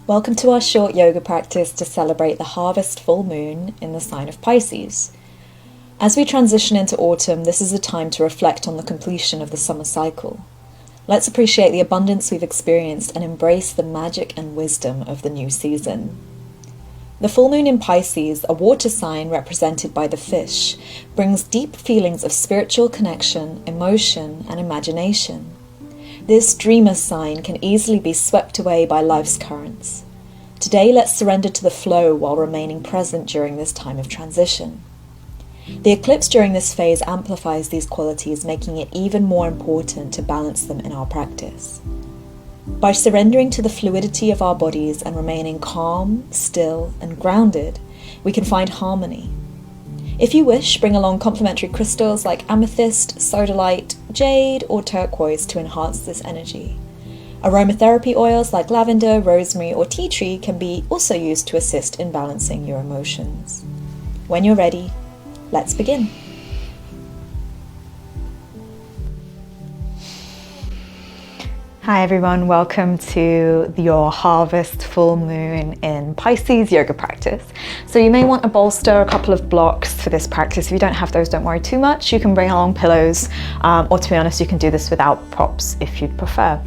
Welcome to our short yoga practice to celebrate the harvest full moon in the sign of Pisces. As we transition into autumn, this is a time to reflect on the completion of the summer cycle. Let's appreciate the abundance we've experienced and embrace the magic and wisdom of the new season. The full moon in Pisces, a water sign represented by the fish, brings deep feelings of spiritual connection, emotion, and imagination. This dreamer sign can easily be swept away by life's currents. Today, let's surrender to the flow while remaining present during this time of transition. The eclipse during this phase amplifies these qualities, making it even more important to balance them in our practice. By surrendering to the fluidity of our bodies and remaining calm, still, and grounded, we can find harmony. If you wish, bring along complementary crystals like amethyst, sodalite, jade, or turquoise to enhance this energy. Aromatherapy oils like lavender, rosemary, or tea tree can be also used to assist in balancing your emotions. When you're ready, let's begin. Hi everyone, welcome to your harvest full moon in Pisces yoga practice. So you may want to bolster a couple of blocks for this practice. If you don't have those, don't worry too much. You can bring along pillows, or to be honest, you can do this without props if you'd prefer.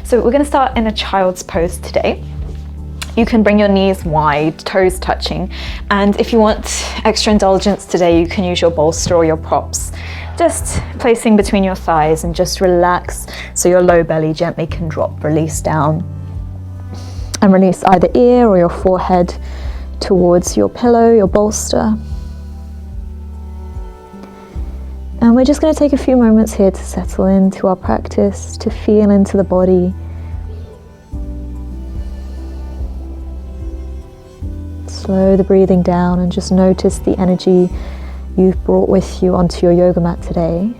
So we're going to start in a child's pose today. You can bring your knees wide, toes touching, and if you want extra indulgence today, you can use your bolster or your props. Just placing between your thighs and just relax so your low belly gently can drop, release down. And release either ear or your forehead towards your pillow, your bolster. And we're just going to take a few moments here to settle into our practice, to feel into the body. Slow the breathing down and just notice the energy you've brought with you onto your yoga mat today.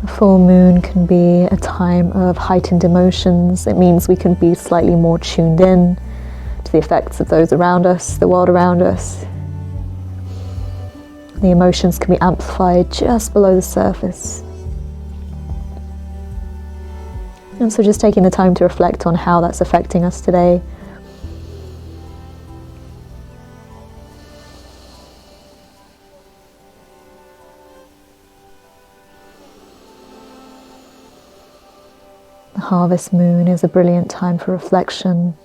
A full moon can be a time of heightened emotions. It means we can be slightly more tuned in to the effects of those around us, the world around us. The emotions can be amplified just below the surface. And so just taking the time to reflect on how that's affecting us today. The harvest moon is a brilliant time for reflection,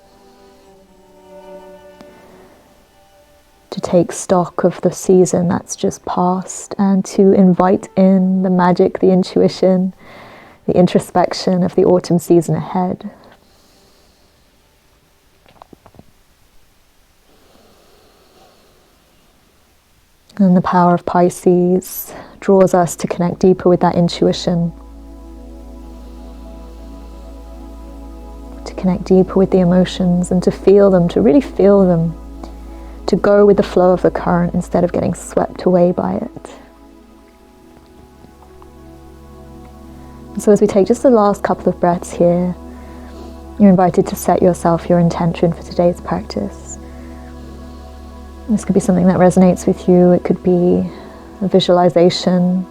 to take stock of the season that's just passed and to invite in the magic, the intuition, the introspection of the autumn season ahead. And the power of Pisces draws us to connect deeper with that intuition, to connect deeper with the emotions and to feel them, to really feel them, to go with the flow of the current instead of getting swept away by it. So as we take just the last couple of breaths here, you're invited to set yourself your intention for today's practice. This could be something that resonates with you. It could be a visualization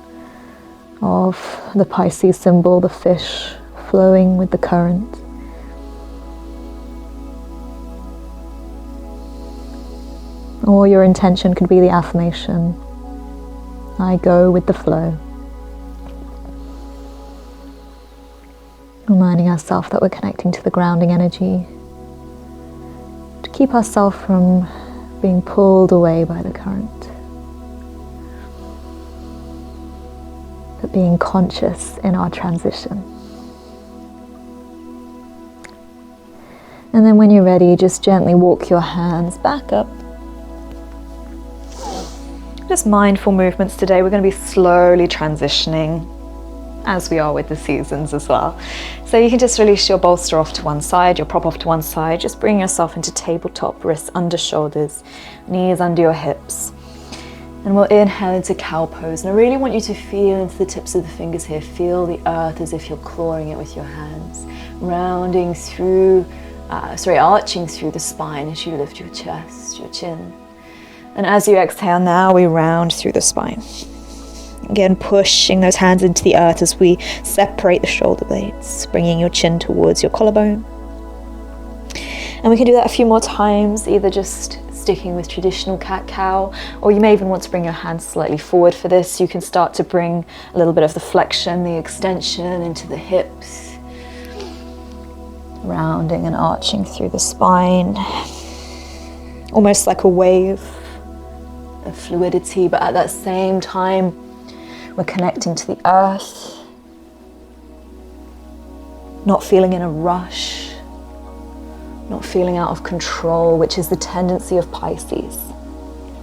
of the Pisces symbol, the fish flowing with the current. Or your intention could be the affirmation, I go with the flow. Reminding ourselves that we're connecting to the grounding energy, to keep ourselves from being pulled away by the current, but being conscious in our transition. And then when you're ready, just gently walk your hands back up. Just mindful movements today. We're going to be slowly transitioning, as we are with the seasons as well. So you can just release your bolster off to one side, your prop off to one side. Just bring yourself into tabletop, wrists under shoulders, knees under your hips. And we'll inhale into cow pose. And I really want you to feel into the tips of the fingers here. Feel the earth as if you're clawing it with your hands. Rounding through, arching through the spine as you lift your chest, your chin. And as you exhale now, we round through the spine. Again, pushing those hands into the earth as we separate the shoulder blades, bringing your chin towards your collarbone. And we can do that a few more times, either just sticking with traditional cat-cow, or you may even want to bring your hands slightly forward for this. You can start to bring a little bit of the flexion, the extension into the hips, rounding and arching through the spine, almost like a wave of fluidity, but at that same time, we're connecting to the earth, not feeling in a rush, not feeling out of control, which is the tendency of Pisces,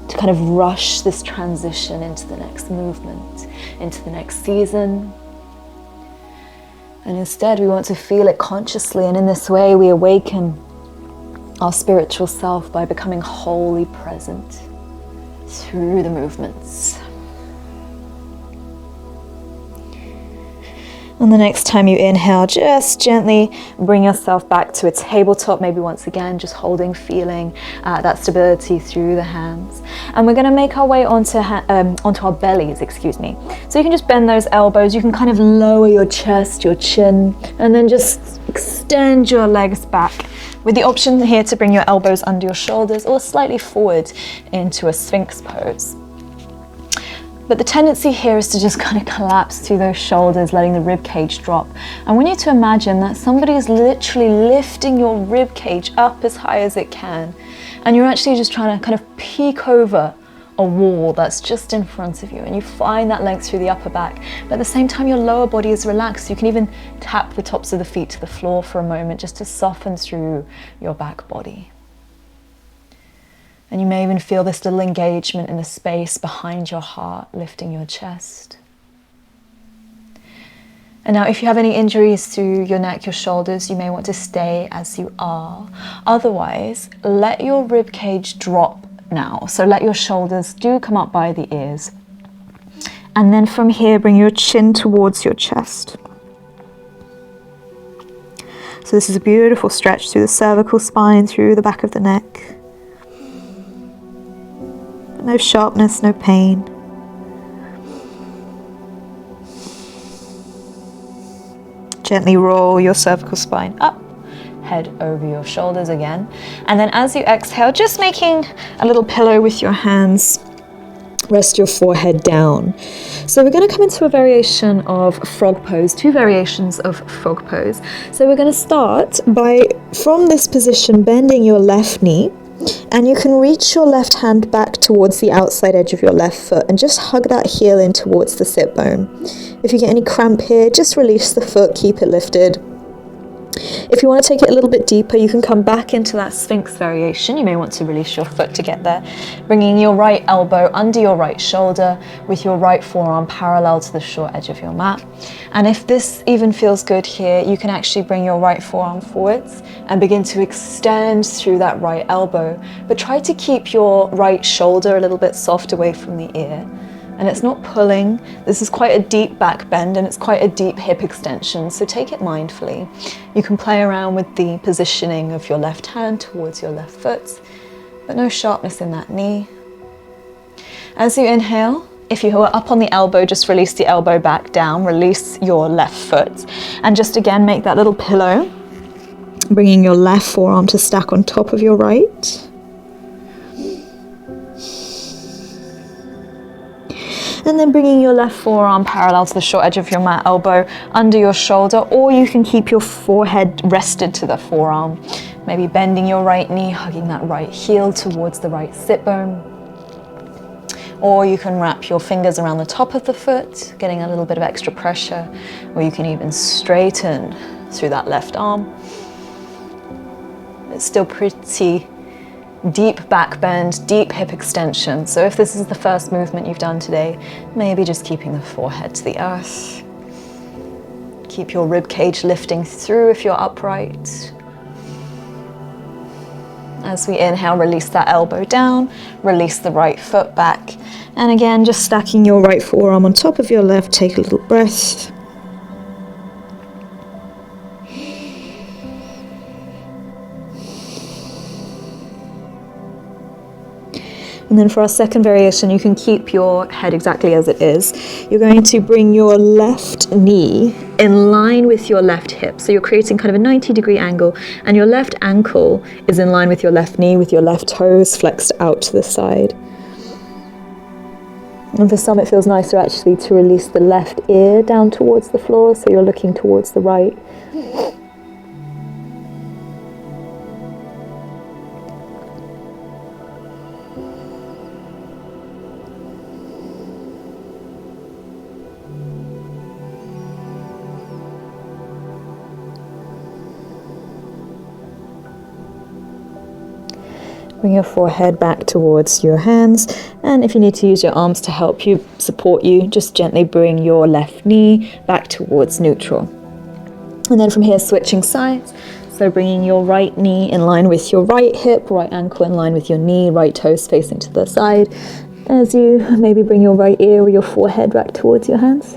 to kind of rush this transition into the next movement, into the next season. And instead, we want to feel it consciously, and in this way, we awaken our spiritual self by becoming wholly present through the movements. And the next time you inhale, just gently bring yourself back to a tabletop, maybe once again, just holding, feeling that stability through the hands. And we're going to make our way onto our bellies, So you can just bend those elbows, you can kind of lower your chest, your chin, and then just extend your legs back, with the option here to bring your elbows under your shoulders or slightly forward into a Sphinx pose. But the tendency here is to just kind of collapse through those shoulders, letting the rib cage drop. I want you to imagine that somebody is literally lifting your rib cage up as high as it can, and you're actually just trying to kind of peek over a wall that's just in front of you, and you find that length through the upper back, but at the same time your lower body is relaxed. You can even tap the tops of the feet to the floor for a moment just to soften through your back body. And you may even feel this little engagement in the space behind your heart, lifting your chest. And now if you have any injuries to your neck, your shoulders, you may want to stay as you are. Otherwise, let your rib cage drop now. So let your shoulders do come up by the ears. And then from here, bring your chin towards your chest. So this is a beautiful stretch through the cervical spine, through the back of the neck. No sharpness, no pain. Gently roll your cervical spine up, head over your shoulders again. And then as you exhale, just making a little pillow with your hands, rest your forehead down. So we're going to come into a variation of frog pose, two variations of frog pose. So we're going to start by, from this position, bending your left knee. And you can reach your left hand back towards the outside edge of your left foot and just hug that heel in towards the sit bone. If you get any cramp here, just release the foot, keep it lifted. If you want to take it a little bit deeper, you can come back into that Sphinx variation. You may want to release your foot to get there, bringing your right elbow under your right shoulder with your right forearm parallel to the short edge of your mat. And if this even feels good here, you can actually bring your right forearm forwards and begin to extend through that right elbow, but try to keep your right shoulder a little bit soft away from the ear. And it's not pulling. This is quite a deep back bend and it's quite a deep hip extension, so take it mindfully. You can play around with the positioning of your left hand towards your left foot, but no sharpness in that knee. As you inhale, if you are up on the elbow, just release the elbow back down, release your left foot, and just again make that little pillow, bringing your left forearm to stack on top of your right. And then bringing your left forearm parallel to the short edge of your mat, elbow under your shoulder, or you can keep your forehead rested to the forearm. Maybe bending your right knee, hugging that right heel towards the right sit bone. Or you can wrap your fingers around the top of the foot, getting a little bit of extra pressure, or you can even straighten through that left arm. It's still pretty deep back bend, deep hip extension. So if this is the first movement you've done today, maybe just keeping the forehead to the earth. Keep your rib cage lifting through if you're upright. As we inhale, release that elbow down, release the right foot back. And again, just stacking your right forearm on top of your left, take a little breath. And then for our second variation, you can keep your head exactly as it is. You're going to bring your left knee in line with your left hip. So you're creating kind of a 90-degree angle, and your left ankle is in line with your left knee, with your left toes flexed out to the side. And for some, it feels nicer actually to release the left ear down towards the floor, so you're looking towards the right. Bring your forehead back towards your hands, and if you need to use your arms to help you, support you, just gently bring your left knee back towards neutral. And then from here, switching sides. So bringing your right knee in line with your right hip, right ankle in line with your knee, right toes facing to the side. As you maybe bring your right ear or your forehead back towards your hands.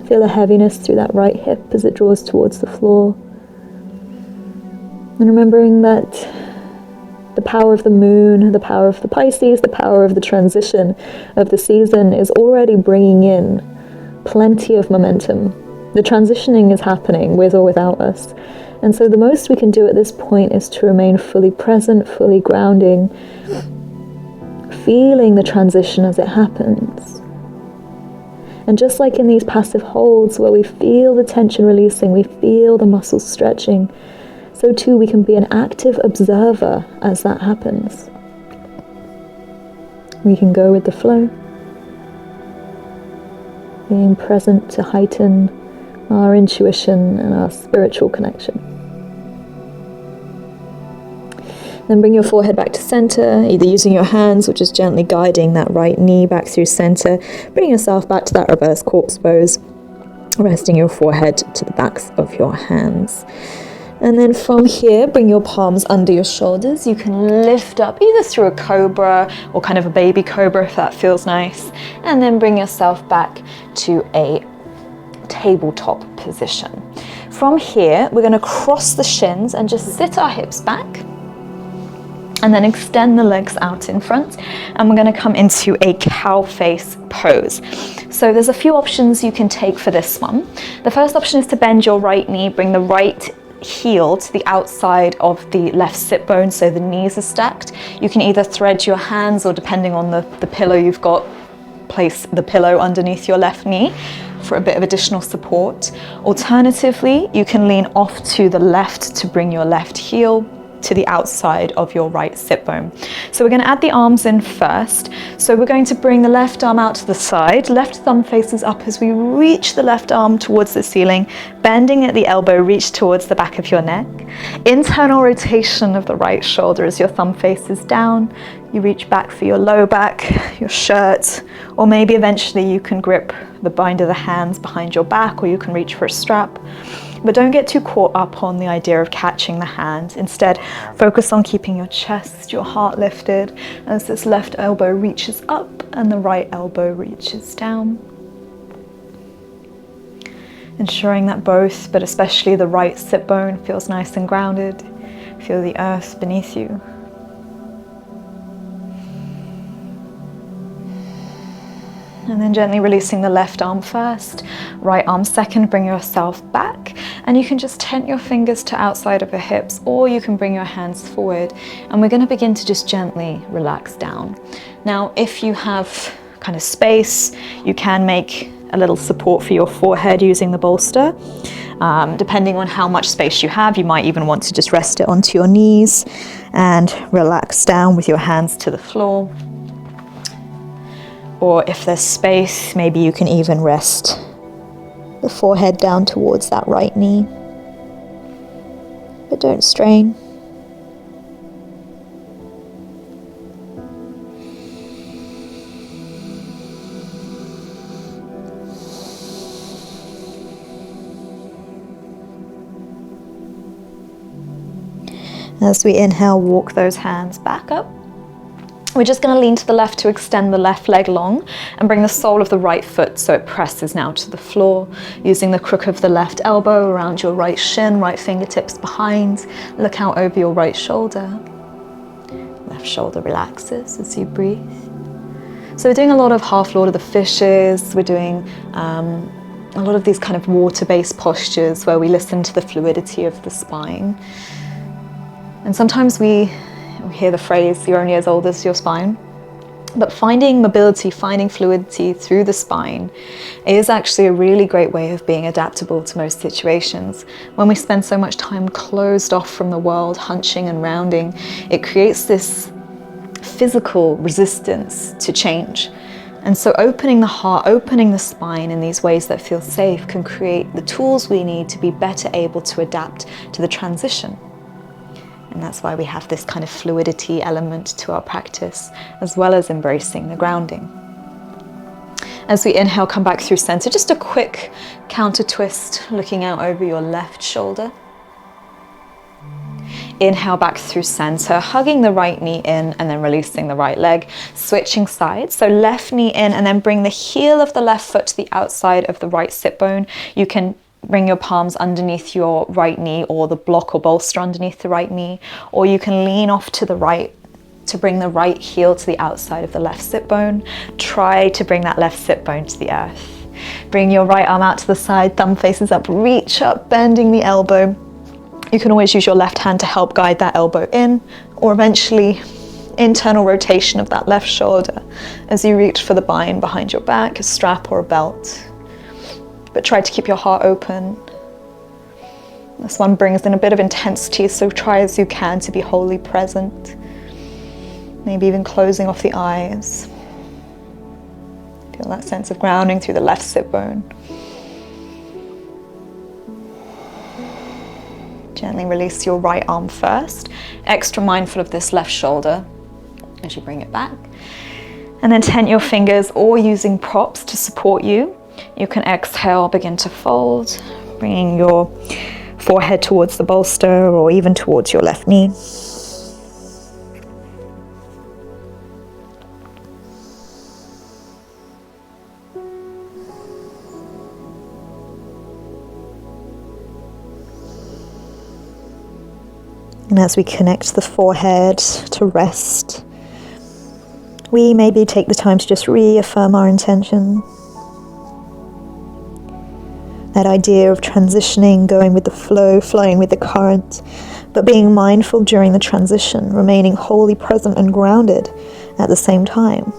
Feel a heaviness through that right hip as it draws towards the floor. And remembering that the power of the moon, the power of the Pisces, the power of the transition of the season is already bringing in plenty of momentum. The transitioning is happening with or without us. And so the most we can do at this point is to remain fully present, fully grounding, feeling the transition as it happens. And just like in these passive holds where we feel the tension releasing, we feel the muscles stretching, so too we can be an active observer as that happens. We can go with the flow, being present to heighten our intuition and our spiritual connection. Then bring your forehead back to center, either using your hands or just gently guiding that right knee back through center. Bring yourself back to that reverse corpse pose, resting your forehead to the backs of your hands. And then from here, bring your palms under your shoulders. You can lift up either through a cobra or kind of a baby cobra if that feels nice. And then bring yourself back to a tabletop position. From here, we're going to cross the shins and just sit our hips back. And then extend the legs out in front. And we're going to come into a cow face pose. So there's a few options you can take for this one. The first option is to bend your right knee, bring the right heel to the outside of the left sit bone so the knees are stacked. You can either thread your hands or, depending on the pillow you've got, place the pillow underneath your left knee for a bit of additional support. Alternatively, you can lean off to the left to bring your left heel to the outside of your right sit bone. So we're going to add the arms in first. So we're going to bring the left arm out to the side, left thumb faces up as we reach the left arm towards the ceiling, bending at the elbow, reach towards the back of your neck. Internal rotation of the right shoulder as your thumb faces down. You reach back for your low back, your shirt, or maybe eventually you can grip the bind of the hands behind your back, or you can reach for a strap. But don't get too caught up on the idea of catching the hand. Instead, focus on keeping your chest, your heart lifted as this left elbow reaches up and the right elbow reaches down. Ensuring that both, but especially the right sit bone, feels nice and grounded. Feel the earth beneath you. And then gently releasing the left arm first, right arm second, bring yourself back. And you can just tent your fingers to outside of your hips, or you can bring your hands forward. And we're going to begin to just gently relax down. Now, if you have kind of space, you can make a little support for your forehead using the bolster. Depending on how much space you have, you might even want to just rest it onto your knees and relax down with your hands to the floor. Or if there's space, maybe you can even rest the forehead down towards that right knee. But don't strain. As we inhale, walk those hands back up. We're just going to lean to the left to extend the left leg long and bring the sole of the right foot so it presses now to the floor, using the crook of the left elbow around your right shin, right fingertips behind. Look out over your right shoulder. The left shoulder relaxes as you breathe. So we're doing a lot of half Lord of the Fishes. We're doing a lot of these kind of water-based postures where we listen to the fluidity of the spine. And sometimes we hear the phrase, you're only as old as your spine. But finding mobility, finding fluidity through the spine is actually a really great way of being adaptable to most situations. When we spend so much time closed off from the world, hunching and rounding, it creates this physical resistance to change. And so opening the heart, opening the spine in these ways that feel safe can create the tools we need to be better able to adapt to the transition. And that's why we have this kind of fluidity element to our practice, as well as embracing the grounding. As we inhale, come back through center. Just a quick counter twist, looking out over your left shoulder. Inhale back through center, hugging the right knee in and then releasing the right leg, switching sides. So left knee in and then bring the heel of the left foot to the outside of the right sit bone. You can bring your palms underneath your right knee or the block or bolster underneath the right knee, or you can lean off to the right to bring the right heel to the outside of the left sit bone. Try to bring that left sit bone to the earth. Bring your right arm out to the side, thumb faces up, reach up, bending the elbow. You can always use your left hand to help guide that elbow in, or eventually internal rotation of that left shoulder as you reach for the bind behind your back, a strap or a belt. But try to keep your heart open. This one brings in a bit of intensity, so try as you can to be wholly present. Maybe even closing off the eyes. Feel that sense of grounding through the left sit bone. Gently release your right arm first. Extra mindful of this left shoulder as you bring it back. And then tent your fingers, or using props to support you. You can exhale, begin to fold, bringing your forehead towards the bolster or even towards your left knee. And as we connect the forehead to rest, we maybe take the time to just reaffirm our intention. That idea of transitioning, going with the flow, flowing with the current, but being mindful during the transition, remaining wholly present and grounded at the same time.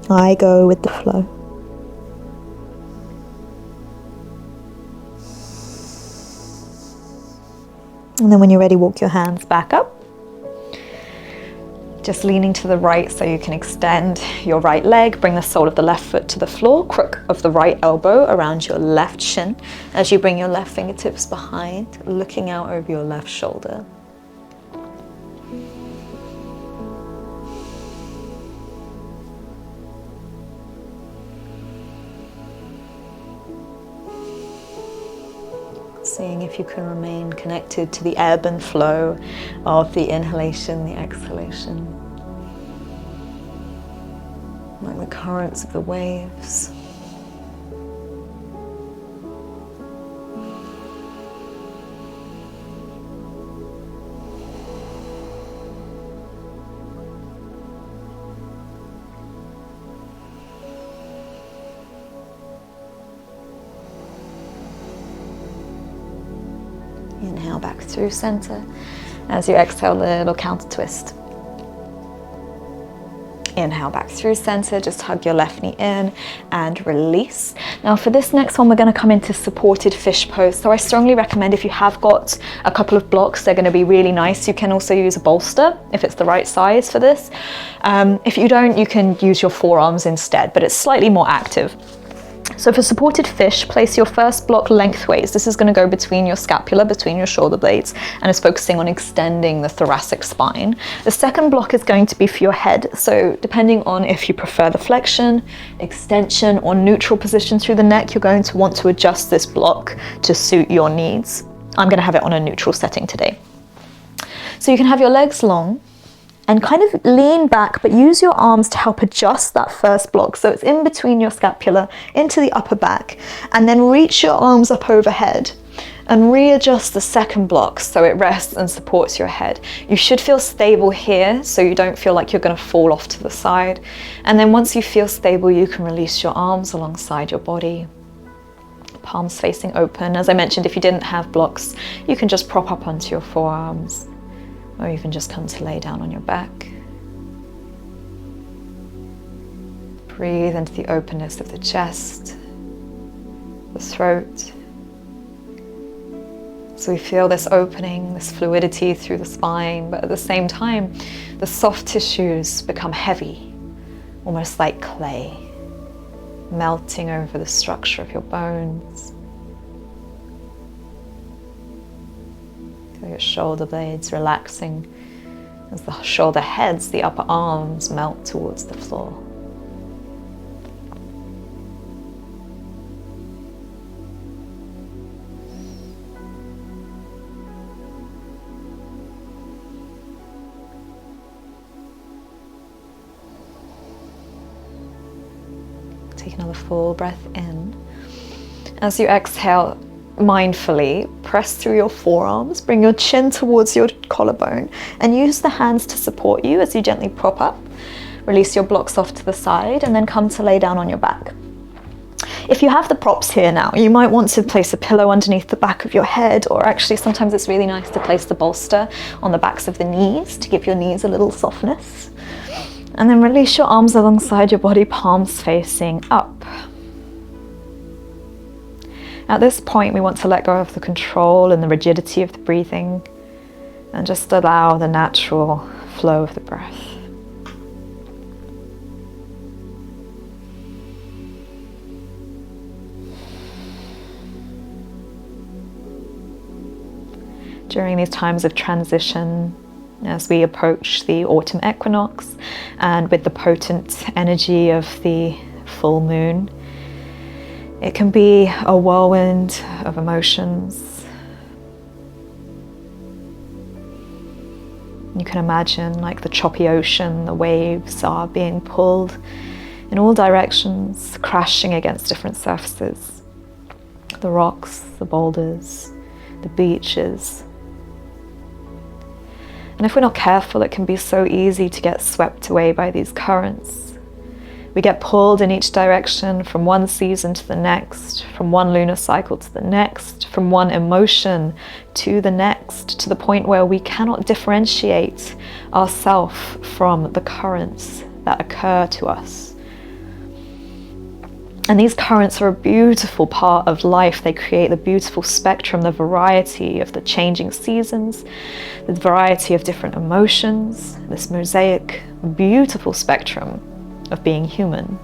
I go with the flow. And then when you're ready, walk your hands back up. Just leaning to the right so you can extend your right leg. Bring the sole of the left foot to the floor. Crook of the right elbow around your left shin. As you bring your left fingertips behind, looking out over your left shoulder. Seeing if you can remain connected to the ebb and flow of the inhalation, the exhalation. Like the currents of the waves. Inhale back through center. As you exhale, a little counter twist. Inhale back through center, just hug your left knee in and release. Now for this next one, we're going to come into supported fish pose. So I strongly recommend, if you have got a couple of blocks, they're going to be really nice. You can also use a bolster if it's the right size for this. If you don't, you can use your forearms instead, but it's slightly more active. So for supported fish, place your first block lengthways. This is going to go between your scapula, between your shoulder blades, and is focusing on extending the thoracic spine. The second block is going to be for your head. So depending on if you prefer the flexion, extension, or neutral position through the neck, you're going to want to adjust this block to suit your needs. I'm going to have it on a neutral setting today. So you can have your legs long and kind of lean back, but use your arms to help adjust that first block. So it's in between your scapula, into the upper back, and then reach your arms up overhead. and readjust the second block so it rests and supports your head. You should feel stable here so you don't feel like you're going to fall off to the side. And then once you feel stable, you can release your arms alongside your body. Palms facing open. As I mentioned, if you didn't have blocks, you can just prop up onto your forearms, or you can just come to lay down on your back. Breathe into the openness of the chest, the throat. So we feel this opening, this fluidity through the spine, but at the same time, the soft tissues become heavy, almost like clay, melting over the structure of your bones. Feel your shoulder blades relaxing as the shoulder heads, the upper arms melt towards the floor. Take another full breath in. As you exhale, mindfully press through your forearms, bring your chin towards your collarbone, and use the hands to support you as you gently prop up. Release your blocks off to the side, and then come to lay down on your back. If you have the props here now, you might want to place a pillow underneath the back of your head, or actually sometimes it's really nice to place the bolster on the backs of the knees to give your knees a little softness. And then release your arms alongside your body, palms facing up. At this point, we want to let go of the control and the rigidity of the breathing and just allow the natural flow of the breath. During these times of transition, as we approach the autumn equinox and with the potent energy of the full moon, it can be a whirlwind of emotions. You can imagine like the choppy ocean, the waves are being pulled in all directions, crashing against different surfaces. The rocks, the boulders, the beaches. And if we're not careful, it can be so easy to get swept away by these currents. We get pulled in each direction, from one season to the next, from one lunar cycle to the next, from one emotion to the next, to the point where we cannot differentiate ourselves from the currents that occur to us. And these currents are a beautiful part of life. They create the beautiful spectrum, the variety of the changing seasons, the variety of different emotions, this mosaic, beautiful spectrum of being human.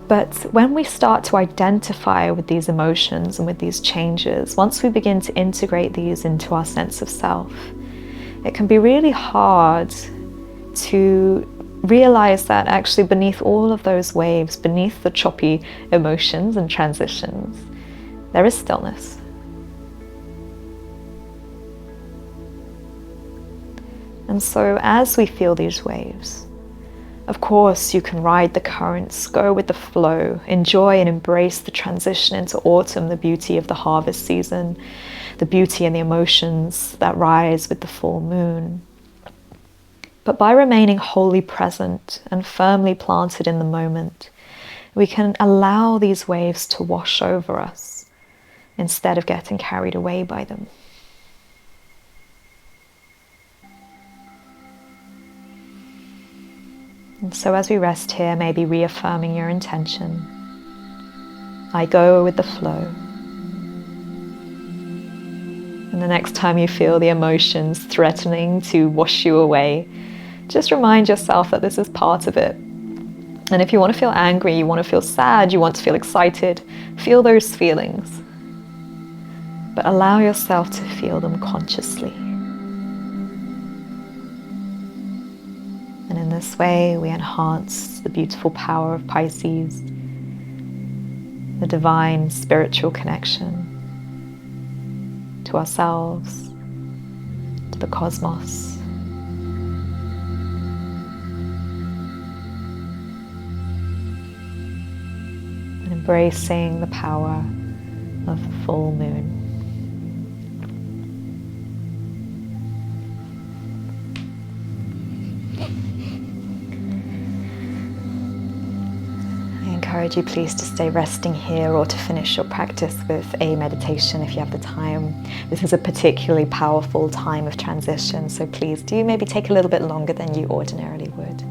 But when we start to identify with these emotions and with these changes, once we begin to integrate these into our sense of self, it can be really hard to realize that actually beneath all of those waves, beneath the choppy emotions and transitions, there is stillness. And so as we feel these waves, of course you can ride the currents, go with the flow, enjoy and embrace the transition into autumn, the beauty of the harvest season, the beauty and the emotions that rise with the full moon. But by remaining wholly present and firmly planted in the moment, we can allow these waves to wash over us instead of getting carried away by them. And so as we rest here, maybe reaffirming your intention. I go with the flow. And the next time you feel the emotions threatening to wash you away, just remind yourself that this is part of it. And if you want to feel angry, you want to feel sad, you want to feel excited, feel those feelings. But allow yourself to feel them consciously. And in this way, we enhance the beautiful power of Pisces, the divine spiritual connection to ourselves, to the cosmos. And embracing the power of the full moon. I encourage you please to stay resting here or to finish your practice with a meditation if you have the time. This is a particularly powerful time of transition, so please do maybe take a little bit longer than you ordinarily would.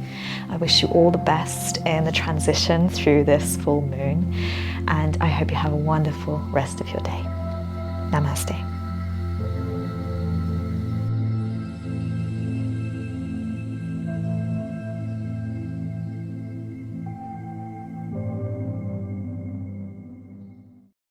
I wish you all the best in the transition through this full moon, and I hope you have a wonderful rest of your day. Namaste.